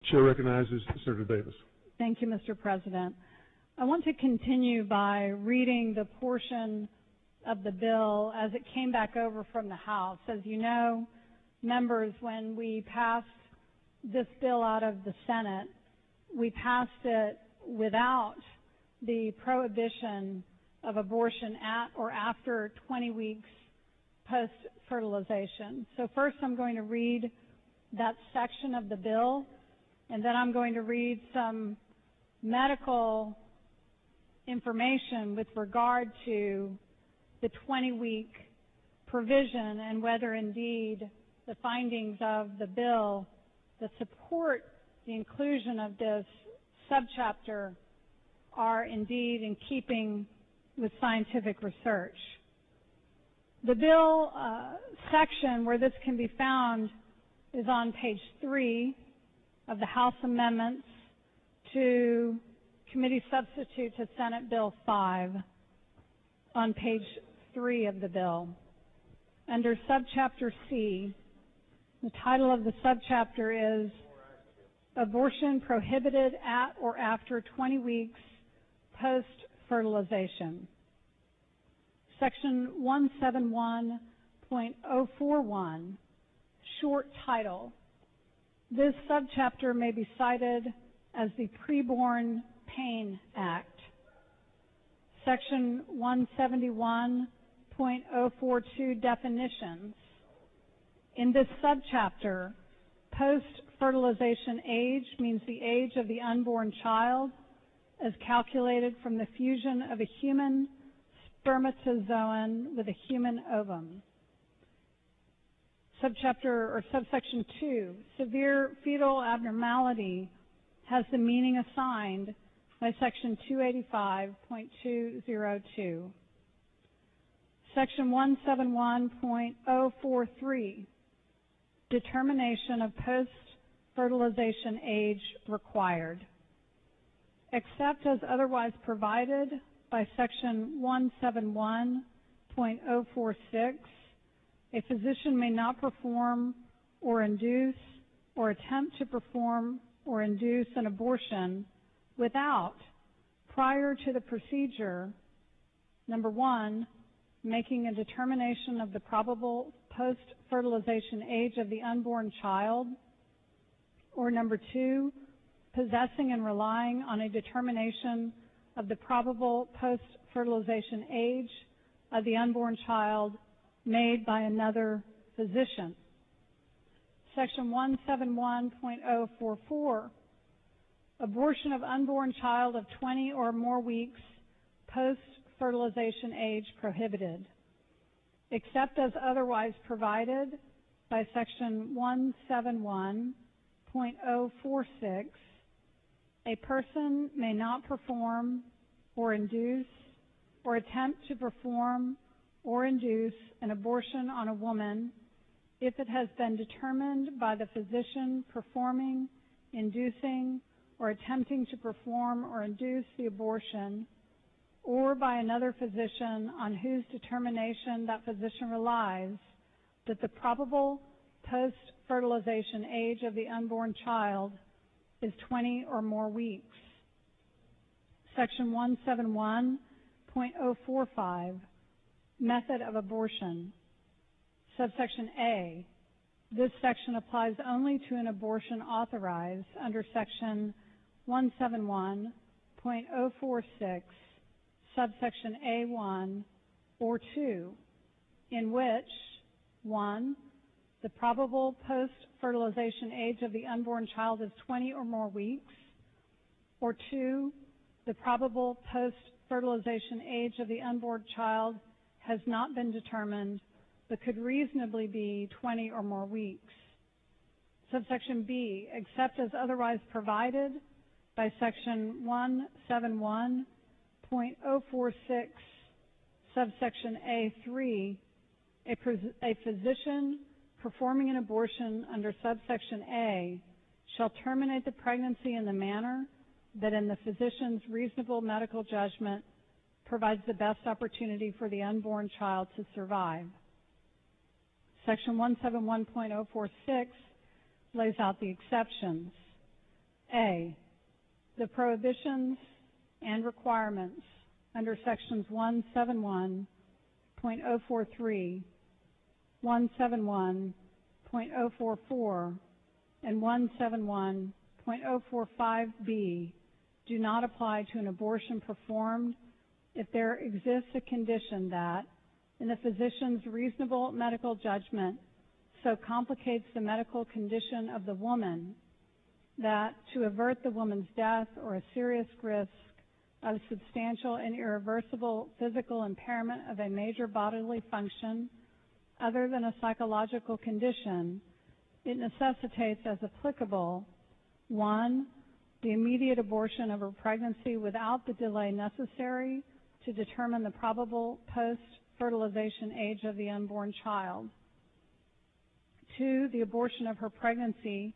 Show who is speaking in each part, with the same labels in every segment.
Speaker 1: Chair recognizes Senator Davis.
Speaker 2: Thank you, Mr. President. I want to continue by reading the portion of the bill as it came back over from the House. As you know, members, when we passed this bill out of the Senate, we passed it without the prohibition of abortion at or after 20 weeks post-fertilization. So first I'm going to read that section of the bill, and then I'm going to read some medical information with regard to the 20-week provision and whether indeed the findings of the bill that support the inclusion of this subchapter are indeed in keeping with scientific research. The bill section where this can be found is on page 3 of the House Amendments to Committee Substitute to Senate Bill 5 on page 3 of the bill. Under subchapter C, the title of the subchapter is Abortion Prohibited at or After 20 Weeks Post-Fertilization. Section 171.041, short title. This subchapter may be cited as the Preborn Pain Act. Section 171.042, definitions. In this subchapter, post-fertilization age means the age of the unborn child as calculated from the fusion of a human spermatozoon with a human ovum. Subsection 2, severe fetal abnormality has the meaning assigned by Section 285.202. Section 171.043, determination of post-fertilization age required. Except as otherwise provided by Section 171.046, a physician may not perform or induce or attempt to perform or induce an abortion without, prior to the procedure, number 1, making a determination of the probable post-fertilization age of the unborn child, or number 2, possessing and relying on a determination of the probable post-fertilization age of the unborn child made by another physician. Section 171.044, abortion of unborn child of 20 or more weeks post-fertilization age prohibited, except as otherwise provided by Section 171.046, a person may not perform or induce or attempt to perform or induce an abortion on a woman if it has been determined by the physician performing, inducing, or attempting to perform or induce the abortion, or by another physician on whose determination that physician relies, that the probable post-fertilization age of the unborn child is 20 or more weeks. Section 171.045, method of abortion. Subsection A, this section applies only to an abortion authorized under Section 171.046, subsection A1 or 2, in which 1, the probable post-fertilization age of the unborn child is 20 or more weeks, or 2, the probable post-fertilization age of the unborn child has not been determined but could reasonably be 20 or more weeks. Subsection B, except as otherwise provided by Section 171.046, subsection A3, a physician performing an abortion under subsection A shall terminate the pregnancy in the manner that in the physician's reasonable medical judgment provides the best opportunity for the unborn child to survive. Section 171.046 lays out the exceptions. A, the prohibitions and requirements under sections 171.043, 171.044, and 171.045B do not apply to an abortion performed if there exists a condition that, in the physician's reasonable medical judgment, so complicates the medical condition of the woman that, to avert the woman's death or a serious risk of substantial and irreversible physical impairment of a major bodily function other than a psychological condition, it necessitates as applicable, 1, the immediate abortion of her pregnancy without the delay necessary to determine the probable post-fertilization age of the unborn child. 2, the abortion of her pregnancy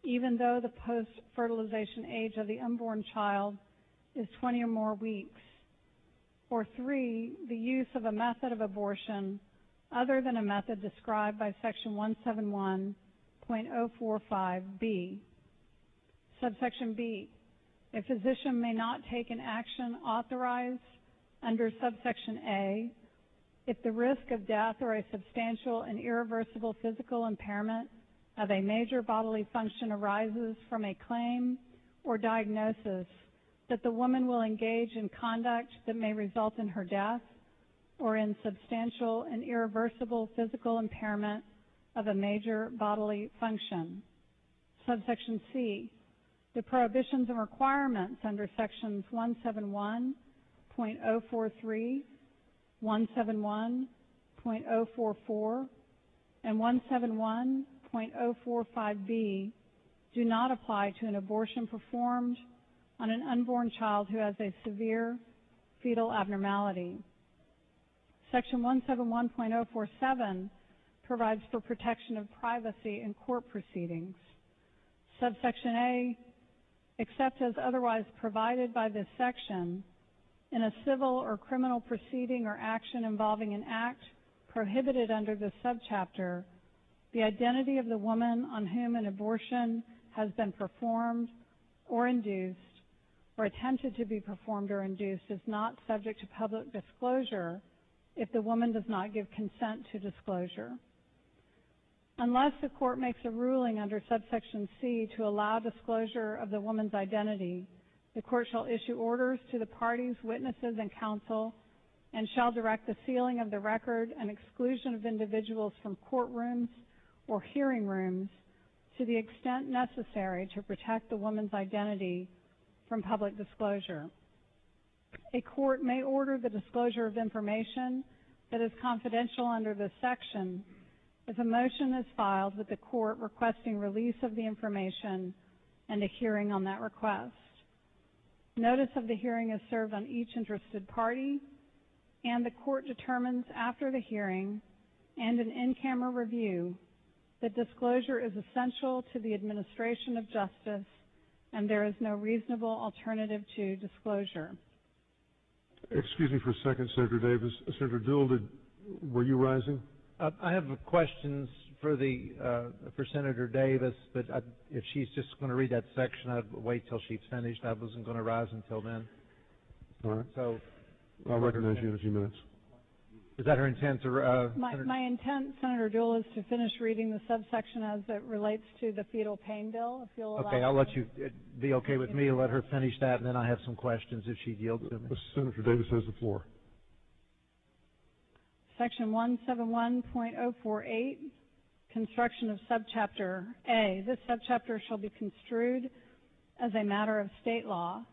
Speaker 2: even though the post-fertilization age of the unborn child is 20 or more weeks. Or 3, the use of a method of abortion other than a method described by section 171.045B. Subsection B, a physician may not take an action authorized under subsection A if the risk of death or a substantial and irreversible physical impairment of a major bodily function arises from a claim or diagnosis that the woman will engage in conduct that may result in her death or in substantial and irreversible physical impairment of a major bodily function. Subsection C, the prohibitions and requirements under sections 171.043, 171.044, and 171.045B do not apply to an abortion performed on an unborn child who has a severe fetal abnormality. Section 171.047 provides for protection of privacy in court proceedings. Subsection A, except as otherwise provided by this section, in a civil or criminal proceeding or action involving an act prohibited under this subchapter, the identity of the woman on whom an abortion has been performed or induced or attempted to be performed or induced is not subject to public disclosure if the woman does not give consent to disclosure. Unless the court makes a ruling under subsection C to allow disclosure of the woman's identity, the court shall issue orders to the parties, witnesses, and counsel, and shall direct the sealing of the record and exclusion of individuals from courtrooms or hearing rooms to the extent necessary to protect the woman's identity from public disclosure. A court may order the disclosure of information that is confidential under this section if a motion is filed with the court requesting release of the information and a hearing on that request. Notice of the hearing is served on each interested party, and the court determines after the hearing and an in-camera review that disclosure is essential to the administration of justice and there is no reasonable alternative to disclosure.
Speaker 1: Excuse me for a second, Senator Davis. Senator Deuel, were you rising?
Speaker 3: I have questions for Senator Davis, but if she's just going to read that section, I'd wait till she's finished. I wasn't going to rise until then.
Speaker 1: All right.
Speaker 3: So
Speaker 1: I'll recognize you in a few minutes.
Speaker 3: Is that her intent to?
Speaker 2: My intent, Senator Deuel, is to finish reading the subsection as it relates to the fetal pain bill. If you'll allow.
Speaker 3: Okay, I'll let you. Be okay with me to let her finish that, and then I have some questions if she yields to me.
Speaker 1: Senator Davis has the floor.
Speaker 2: Section 171.048, construction of subchapter A. This subchapter shall be construed as a matter of state law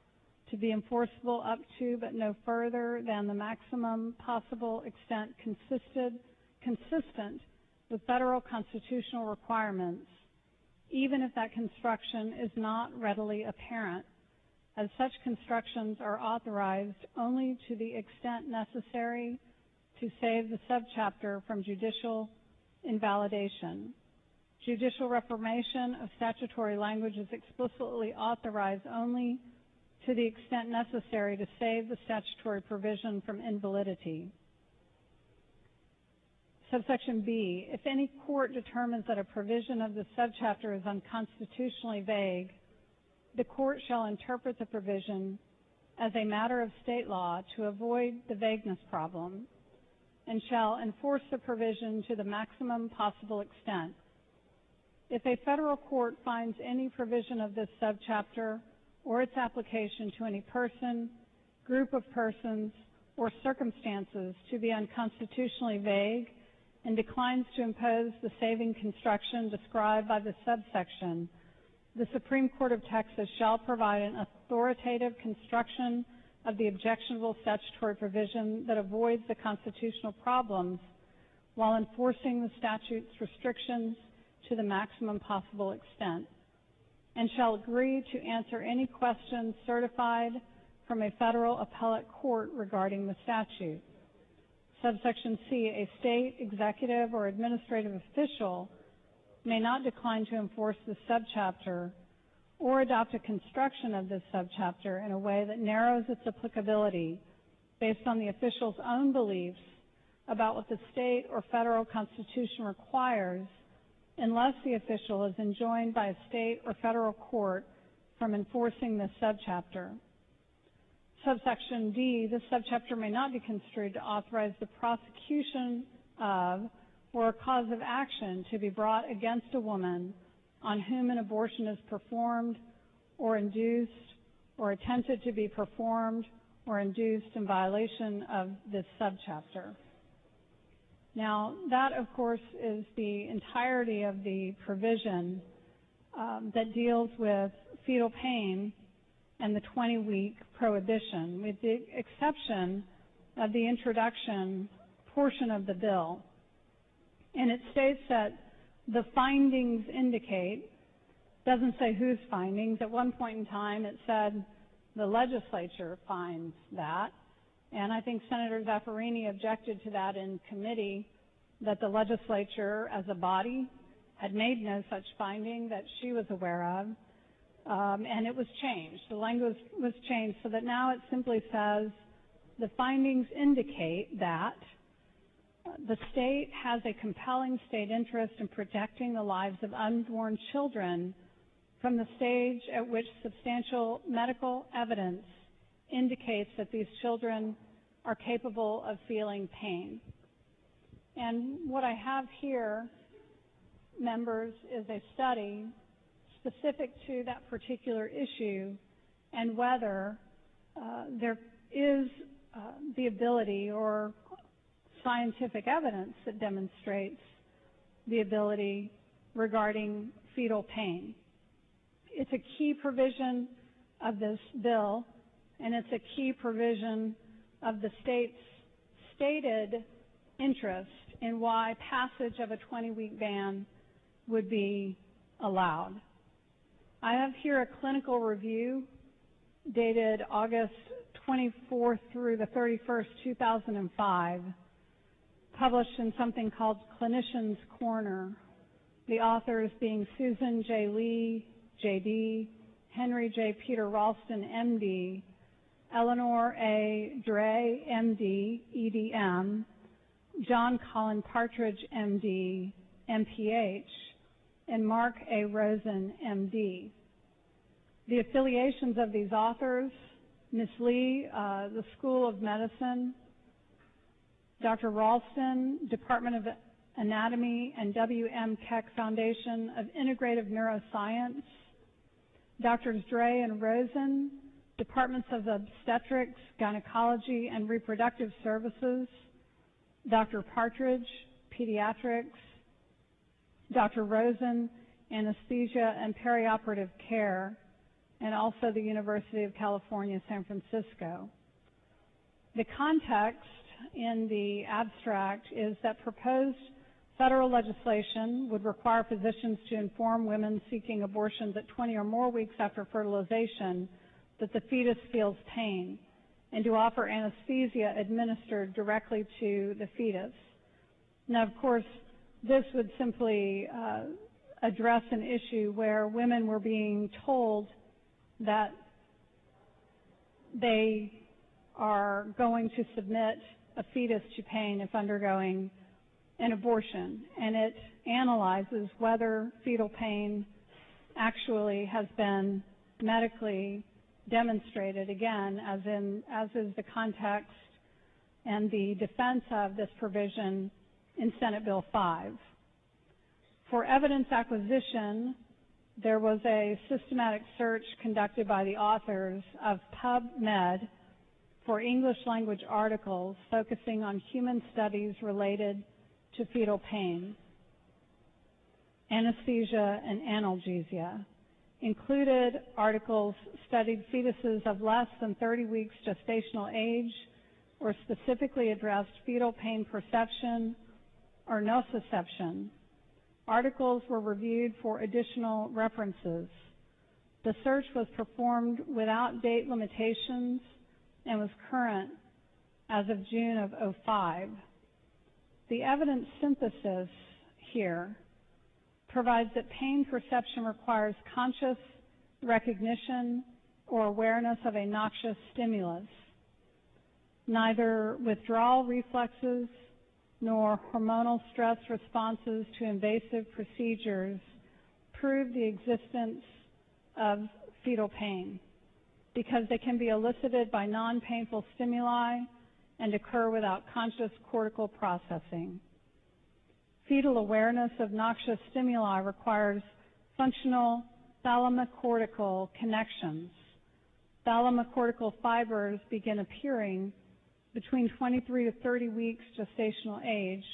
Speaker 2: to be enforceable up to but no further than the maximum possible extent consistent with federal constitutional requirements, even if that construction is not readily apparent, as such constructions are authorized only to the extent necessary to save the subchapter from judicial invalidation. Judicial reformation of statutory language is explicitly authorized only to the extent necessary to save the statutory provision from invalidity. Subsection B, if any court determines that a provision of the subchapter is unconstitutionally vague the court shall interpret the provision as a matter of state law to avoid the vagueness problem and shall enforce the provision to the maximum possible extent. If a federal court finds any provision of this subchapter or its application to any person, group of persons, or circumstances to be unconstitutionally vague and declines to impose the saving construction described by the subsection, the Supreme Court of Texas shall provide an authoritative construction of the objectionable statutory provision that avoids the constitutional problems while enforcing the statute's restrictions to the maximum possible extent, and shall agree to answer any questions certified from a federal appellate court regarding the statute. Subsection C, a state, executive, or administrative official may not decline to enforce the subchapter or adopt a construction of this subchapter in a way that narrows its applicability based on the official's own beliefs about what the state or federal constitution requires unless the official is enjoined by a state or federal court from enforcing this subchapter. Subsection D, this subchapter may not be construed to authorize the prosecution of or a cause of action to be brought against a woman on whom an abortion is performed or induced or attempted to be performed or induced in violation of this subchapter. Now, that, of course, is the entirety of the provision that deals with fetal pain and the 20-week prohibition, with the exception of the introduction portion of the bill. And it states that the findings indicate, doesn't say whose findings. At one point in time it said the legislature finds that, and I think Senator Zaffirini objected to that in committee, that the legislature as a body had made no such finding that she was aware of. And it was changed. The language was changed so that now it simply says the findings indicate that the state has a compelling state interest in protecting the lives of unborn children from the stage at which substantial medical evidence indicates that these children are capable of feeling pain. And what I have here, members, is a study specific to that particular issue and whether there is the ability or scientific evidence that demonstrates the ability regarding fetal pain. It's a key provision of this bill, and it's a key provision of the state's stated interest in why passage of a 20-week ban would be allowed. I have here a clinical review dated August 24th through the 31st, 2005, published in something called Clinician's Corner, the authors being Susan J. Lee, J.D., Henry J. Peter Ralston, M.D., Eleanor A. Dre, M.D., E.D.M., John Colin Partridge, M.D., M.P.H., and Mark A. Rosen, M.D. The affiliations of these authors: Ms. Lee, the School of Medicine; Dr. Ralston, Department of Anatomy and W.M. Keck Foundation of Integrative Neuroscience; Drs. Dre and Rosen, Departments of Obstetrics, Gynecology, and Reproductive Services; Dr. Partridge, Pediatrics; Dr. Rosen, Anesthesia and Perioperative Care, and also the University of California, San Francisco. The context in the abstract is that proposed federal legislation would require physicians to inform women seeking abortions at 20 or more weeks after fertilization that the fetus feels pain, and to offer anesthesia administered directly to the fetus. Now, of course, this would simply address an issue where women were being told that they are going to submit a fetus to pain if undergoing an abortion, and it analyzes whether fetal pain actually has been medically demonstrated, again, as is the context and the defense of this provision in Senate Bill 5. For evidence acquisition, there was a systematic search conducted by the authors of PubMed for English language articles focusing on human studies related to fetal pain, anesthesia, and analgesia. Included articles studied fetuses of less than 30 weeks gestational age or specifically addressed fetal pain perception or nociception. Articles were reviewed for additional references. The search was performed without date limitations and was current as of June of 2005. The evidence synthesis here provides that pain perception requires conscious recognition or awareness of a noxious stimulus. Neither withdrawal reflexes nor hormonal stress responses to invasive procedures prove the existence of fetal pain because they can be elicited by non-painful stimuli and occur without conscious cortical processing. Fetal awareness of noxious stimuli requires functional thalamocortical connections. Thalamocortical fibers begin appearing between 23 to 30 weeks gestational age,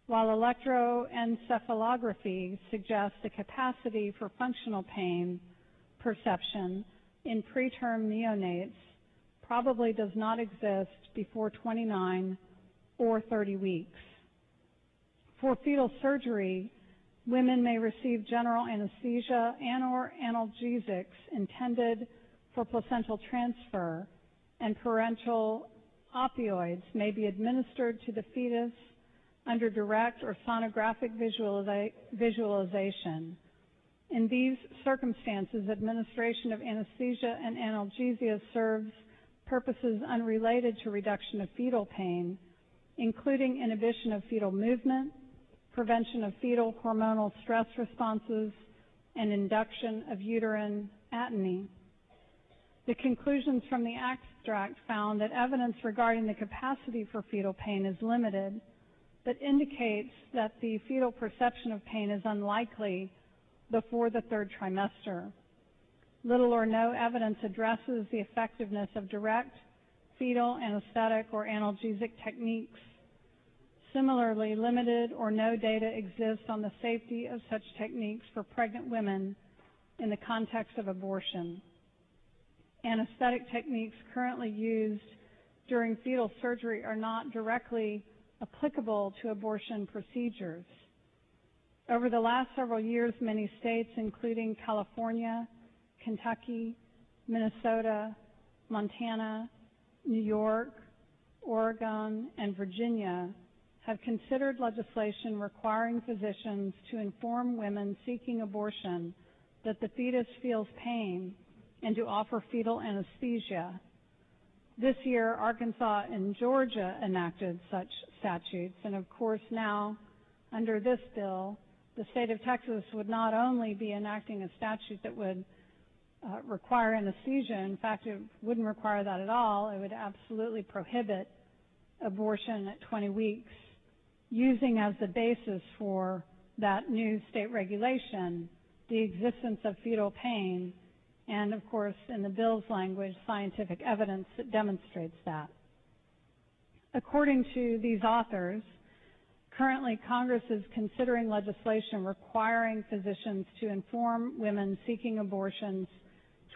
Speaker 2: while electroencephalography suggests the capacity for functional pain perception in preterm neonates probably does not exist before 29 or 30 weeks. For fetal surgery, women may receive general anesthesia and/or analgesics intended for placental transfer, and parenteral opioids may be administered to the fetus under direct or sonographic visualization. In these circumstances, administration of anesthesia and analgesia serves purposes unrelated to reduction of fetal pain, including inhibition of fetal movement, prevention of fetal hormonal stress responses, and induction of uterine atony. The conclusions from the abstract found that evidence regarding the capacity for fetal pain is limited, but indicates that the fetal perception of pain is unlikely before the third trimester. Little or no evidence addresses the effectiveness of direct fetal anesthetic or analgesic techniques. Similarly, limited or no data exists on the safety of such techniques for pregnant women in the context of abortion. Anesthetic techniques currently used during fetal surgery are not directly applicable to abortion procedures. Over the last several years, many states, including California, Kentucky, Minnesota, Montana, New York, Oregon, and Virginia, have considered legislation requiring physicians to inform women seeking abortion that the fetus feels pain and to offer fetal anesthesia. This year, Arkansas and Georgia enacted such statutes, and of course now, under this bill, the state of Texas would not only be enacting a statute that would require anesthesia. In fact, it wouldn't require that at all. It would absolutely prohibit abortion at 20 weeks, using as the basis for that new state regulation the existence of fetal pain and, of course, in the bill's language, scientific evidence that demonstrates that. According to these authors, currently Congress is considering legislation requiring physicians to inform women seeking abortions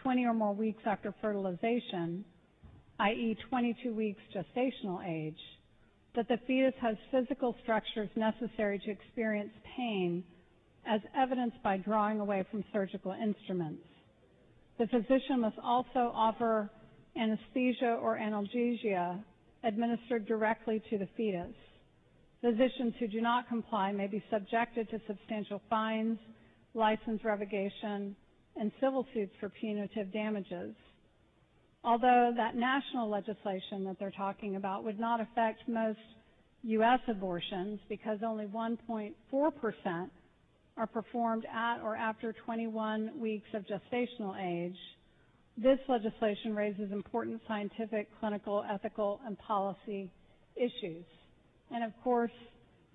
Speaker 2: 20 or more weeks after fertilization, i.e. 22 weeks gestational age, that the fetus has physical structures necessary to experience pain as evidenced by drawing away from surgical instruments. The physician must also offer anesthesia or analgesia administered directly to the fetus. Physicians who do not comply may be subjected to substantial fines, license revocation, and civil suits for punitive damages. Although that national legislation that they're talking about would not affect most U.S. abortions because only 1.4% are performed at or after 21 weeks of gestational age, this legislation raises important scientific, clinical, ethical, and policy issues. And of course,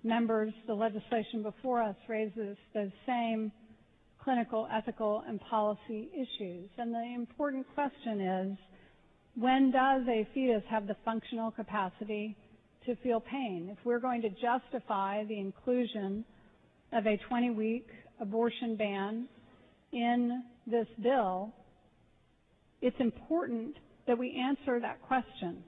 Speaker 2: members, the legislation before us raises those same clinical, ethical, and policy issues. And the important question is, when does a fetus have the functional capacity to feel pain? If we're going to justify the inclusion of a 20-week abortion ban in this bill, it's important that we answer that question.